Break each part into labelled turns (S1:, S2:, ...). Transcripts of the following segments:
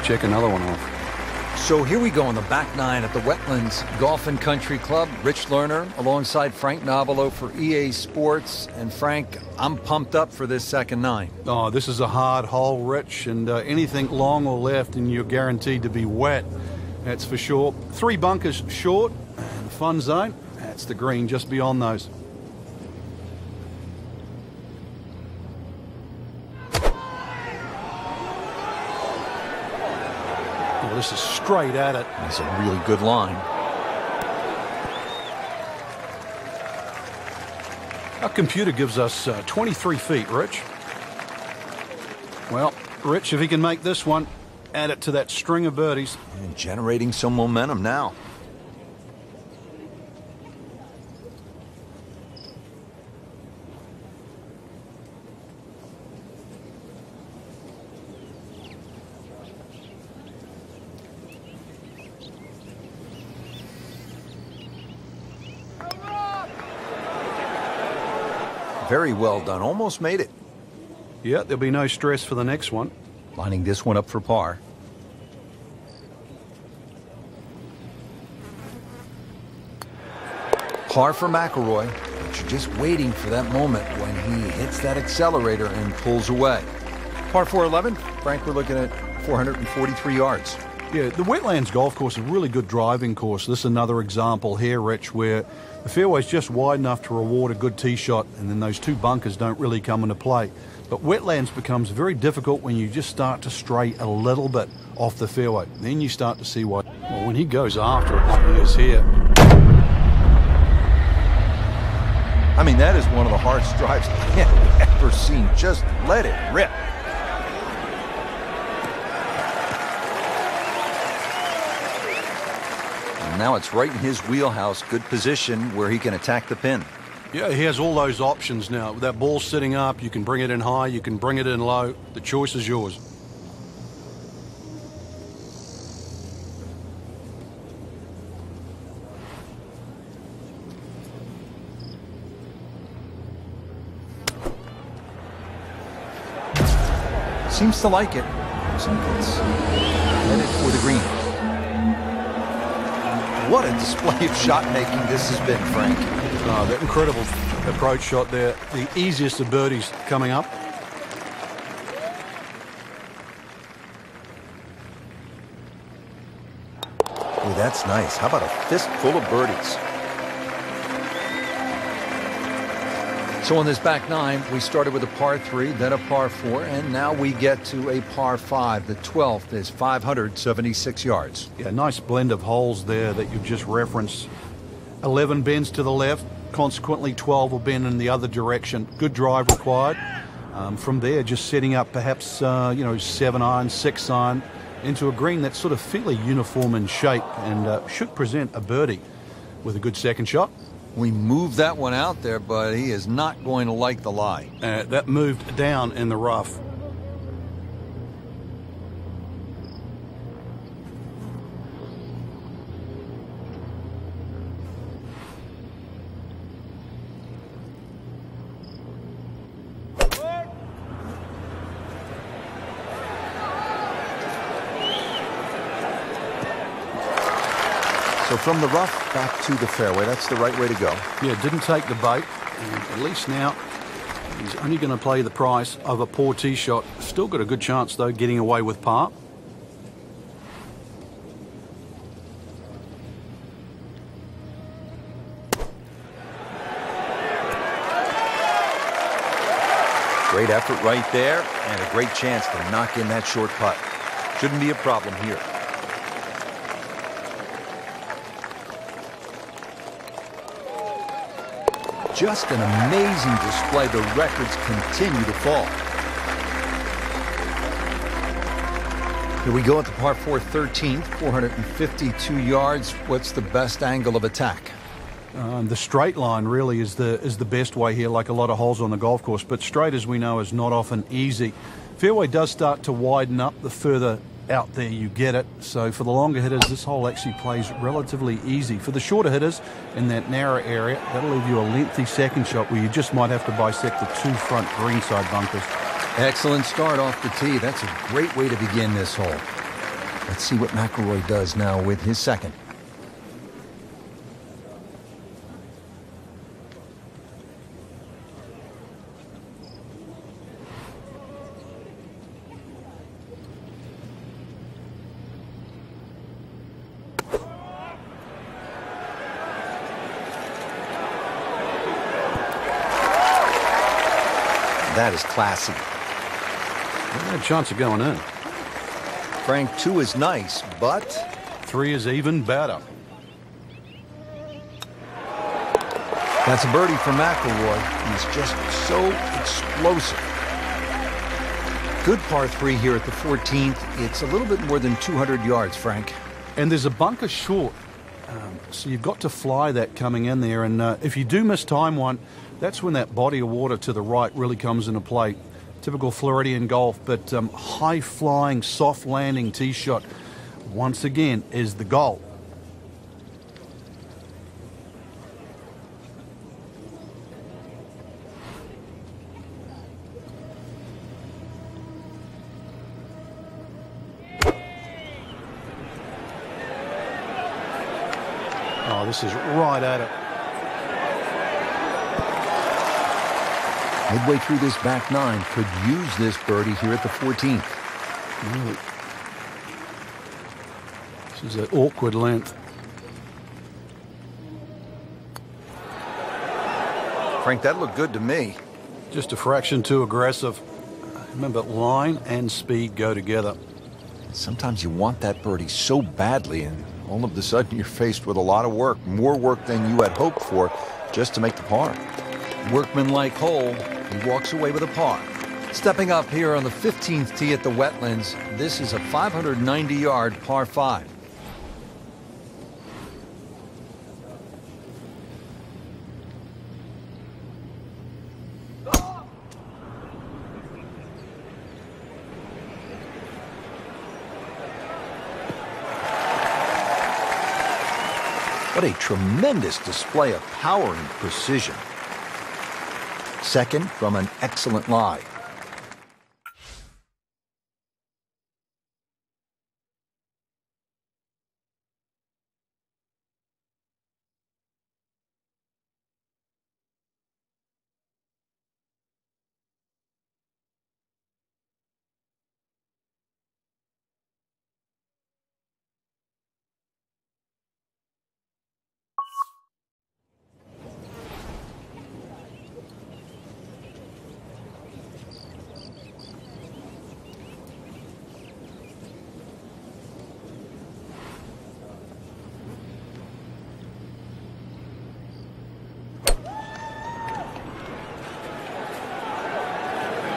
S1: check another one off.
S2: So here we go on the back nine at the Wetlands Golf and Country Club. Rich Lerner alongside Frank Novelo for EA Sports. And Frank, I'm pumped up for this second nine.
S1: Oh, this is a hard hole, Rich, and anything long or left and you're guaranteed to be wet. That's for sure. 3 bunkers short, and the fun zone, that's the green just beyond those. Oh, this is straight at it.
S2: That's a really good line.
S1: Our computer gives us 23 feet, Rich. Well, Rich, if he can make this one, add it to that string of birdies.
S2: And generating some momentum now. Very well done. Almost made it.
S1: Yeah, there'll be no stress for the next one.
S2: Lining this one up for par. Par for McIlroy. But you're just waiting for that moment when he hits that accelerator and pulls away. Par 411. Frank, we're looking at 443 yards.
S1: Yeah, the Wetlands golf course is a really good driving course. This is another example here, Rich, where the fairway's just wide enough to reward a good tee shot, and then those 2 bunkers don't really come into play. But Wetlands becomes very difficult when you just start to stray a little bit off the fairway. Then you start to see why. Well, when he goes after it like he is here.
S2: I mean, that is one of the hardest drives I've ever seen. Just let it rip. Now it's right in his wheelhouse. Good position where he can attack the pin.
S1: Yeah, he has all those options now. With that ball sitting up, you can bring it in high, you can bring it in low. The choice is yours.
S2: Seems to like it. It's headed for the green. What a display of shot making this has been, Frank.
S1: Oh, that incredible approach shot there. The easiest of birdies coming up.
S2: Oh, that's nice. How about a fistful of birdies? So on this back nine, we started with a par 3, then a par 4, and now we get to a par 5. The 12th is 576 yards.
S1: Yeah, nice blend of holes there that you've just referenced. 11 bends to the left, consequently 12 will bend in the other direction. Good drive required. From there, just setting up perhaps, 7 iron, 6 iron into a green that's sort of fairly uniform in shape and should present a birdie with a good second shot.
S2: We moved that one out there, but he is not going to like the lie.
S1: That moved down in the rough.
S2: So from the rough back to the fairway, that's the right way to go.
S1: Yeah, didn't take the bait. And at least now he's only going to play the price of a poor tee shot. Still got a good chance, though, getting away with par.
S2: Great effort right there, and a great chance to knock in that short putt. Shouldn't be a problem here. Just an amazing display. The records continue to fall. Here we go at the par 4 13th, 452 yards. What's the best angle of attack?
S1: The straight line really is the best way here, like a lot of holes on the golf course. But straight, as we know, is not often easy. Fairway does start to widen up the further out there you get it. So for the longer hitters, this hole actually plays relatively easy. For the shorter hitters in that narrow area, that'll leave you a lengthy second shot where you just might have to bisect the 2 front greenside bunkers.
S2: Excellent start off the tee. That's a great way to begin this hole. Let's see what McIlroy does now with his second. That is classy.
S1: No chance of going in.
S2: Frank, 2 is nice, but
S1: 3 is even better.
S2: that's a birdie for McIlroy. He's just so explosive. Good par 3 here at the 14th. It's a little bit more than 200 yards, Frank.
S1: And there's a bunker short. So you've got to fly that coming in there. And if you do miss time one, that's when that body of water to the right really comes into play. Typical Floridian golf, but high-flying, soft-landing tee shot, once again, is the goal. Oh, this is right at it.
S2: Midway through this back 9, could use this birdie here at the 14th.
S1: Really. This is an awkward length.
S2: Frank, that looked good to me.
S1: Just a fraction too aggressive. Remember, line and speed go together.
S2: Sometimes you want that birdie so badly, and all of a sudden you're faced with a lot of work, more work than you had hoped for, just to make the par. Workman-like hole. He walks away with a par. Stepping up here on the 15th tee at the Wetlands, this is a 590-yard par 5. What a tremendous display of power and precision. Second from an excellent lie.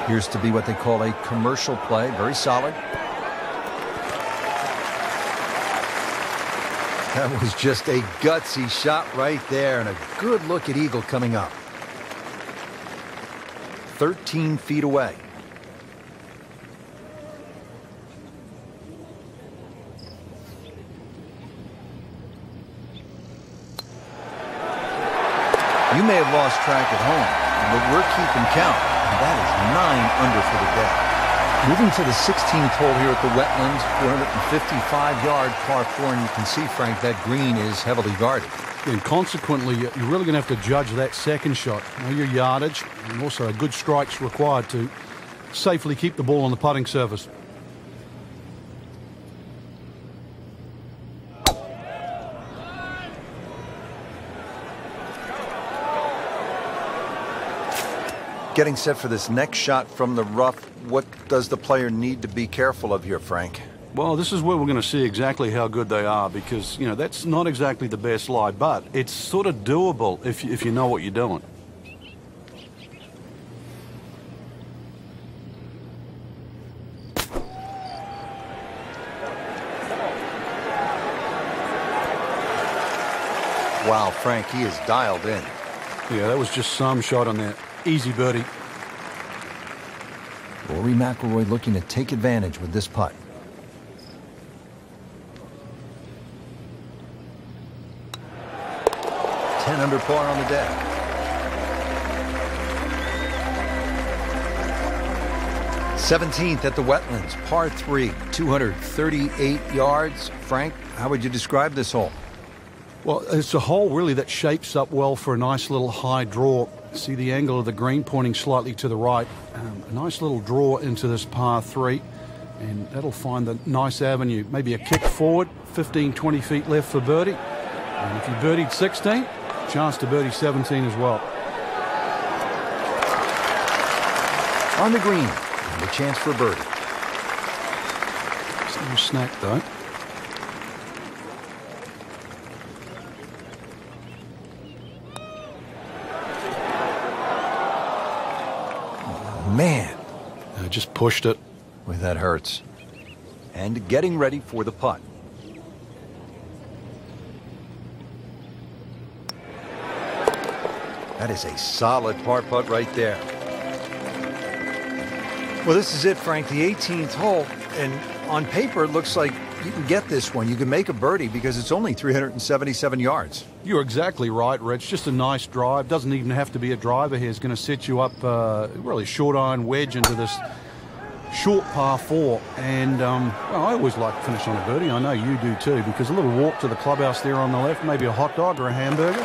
S2: Appears to be what they call a commercial play. Very solid. That was just a gutsy shot right there, and a good look at eagle coming up. 13 feet away. You may have lost track at home, but we're keeping count. And that is 9 under for the day. Moving to the 16th hole here at the Wetlands, 455-yard par 4, and you can see, Frank, that green is heavily guarded.
S1: And consequently, you're really going to have to judge that second shot. Know your yardage, and also a good strike's required to safely keep the ball on the putting surface.
S2: Getting set for this next shot from the rough, what does the player need to be careful of here, Frank?
S1: Well, this is where we're going to see exactly how good they are, because, you know, that's not exactly the best lie, but it's sort of doable if you know what you're doing.
S2: Wow, Frank, he is dialed in.
S1: Yeah, that was just some shot on that. Easy birdie.
S2: Rory McIlroy looking to take advantage with this putt. Ten under par on the day. 17th at the Wetlands, par 3, 238 yards. Frank, how would you describe this hole?
S1: Well, it's a hole really that shapes up well for a nice little high draw. See the angle of the green pointing slightly to the right. A nice little draw into this par 3, and that'll find the nice avenue. Maybe a kick forward, 15, 20 feet left for birdie. And if you birdied 16, chance to birdie 17 as well.
S2: On the green, and a chance for birdie.
S1: It's no snack though.
S2: Man,
S1: Just pushed it.
S2: boy, that hurts. And getting ready for the putt. That is a solid par putt right there. Well, this is it, Frank, the 18th hole. And on paper, it looks like you can get this one. You can make a birdie because it's only 377 yards.
S1: You're exactly right, Rich. Just a nice drive. Doesn't even have to be a driver here. It's going to set you up really short iron wedge into this short par 4. And well, I always like to finish on a birdie. I know you do too, because a little walk to the clubhouse there on the left, maybe a hot dog or a hamburger.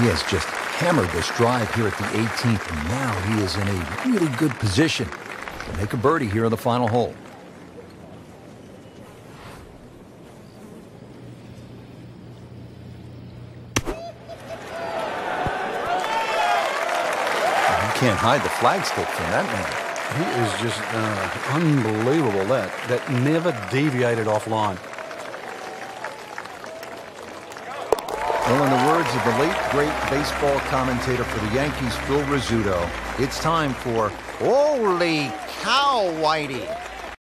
S2: He has just hammered this drive here at the 18th, and now he is in a really good position to make a birdie here on the final hole. You can't hide the flagstick from that man.
S1: He is just unbelievable. That never deviated offline.
S2: Well, in the words of the late, great baseball commentator for the Yankees, Phil Rizzuto, it's time for Holy Cow, Whitey.